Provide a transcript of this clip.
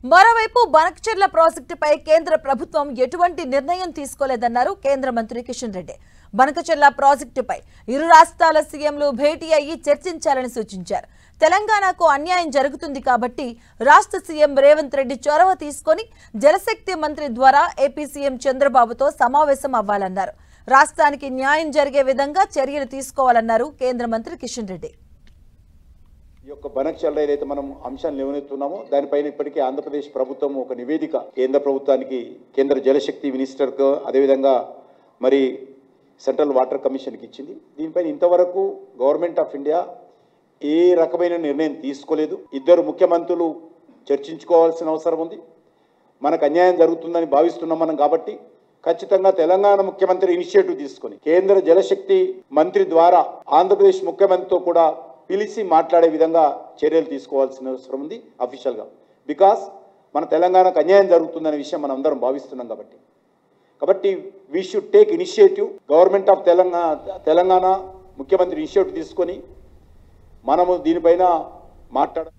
మరోవైపు బనకచెర్ల ప్రాజెక్టుపై కేంద్ర ప్రభుత్వం ఎటువంటి నిర్ణయం తీసుకోలేదన్నారు కేంద్ర మంత్రి కిషన్ రెడ్డి. బనకచెర్ల ప్రాజెక్టుపై ఇరు రాష్ట్రాల సీఎంలు భేటీ అయ్యి చర్చించాలని సూచించారు. తెలంగాణకు అన్యాయం జరుగుతుంది కాబట్టి రాష్ట్ర సీఎం రేవంత్ రెడ్డి చొరవ తీసుకొని జలశక్తి మంత్రి ద్వారా ఏపీ సీఎం చంద్రబాబుతో సమావేశం అవ్వాలన్నారు. రాష్ట్రానికి న్యాయం జరిగే విధంగా చర్యలు తీసుకోవాలన్నారు కేంద్ర మంత్రి కిషన్ రెడ్డి. ఈ యొక్క బనకచెర్ల ఏదైతే మనం అంశాన్ని లేవనెత్తున్నామో దానిపైన ఇప్పటికే ఆంధ్రప్రదేశ్ ప్రభుత్వం ఒక నివేదిక కేంద్ర ప్రభుత్వానికి, కేంద్ర జలశక్తి మినిస్టర్కు, అదేవిధంగా మరి సెంట్రల్ వాటర్ కమిషన్కి ఇచ్చింది. దీనిపైన ఇంతవరకు గవర్నమెంట్ ఆఫ్ ఇండియా ఏ రకమైన నిర్ణయం తీసుకోలేదు. ఇద్దరు ముఖ్యమంత్రులు చర్చించుకోవాల్సిన అవసరం ఉంది. మనకు అన్యాయం జరుగుతుందని భావిస్తున్నాం మనం కాబట్టి ఖచ్చితంగా తెలంగాణ ముఖ్యమంత్రి ఇనిషియేటివ్ తీసుకొని కేంద్ర జలశక్తి మంత్రి ద్వారా ఆంధ్రప్రదేశ్ ముఖ్యమంత్రితో కూడా పిలిచి మాట్లాడే విధంగా చర్యలు తీసుకోవాల్సిన అవసరం ఉంది అఫీషియల్గా. బికాస్ మన తెలంగాణకు అన్యాయం జరుగుతుందనే విషయం మనం అందరం భావిస్తున్నాం కాబట్టి we should take initiative. Government of Telangana ముఖ్యమంత్రి ఇనిషియేటివ్ తీసుకొని మనము దీనిపైన మాట్లాడాలి.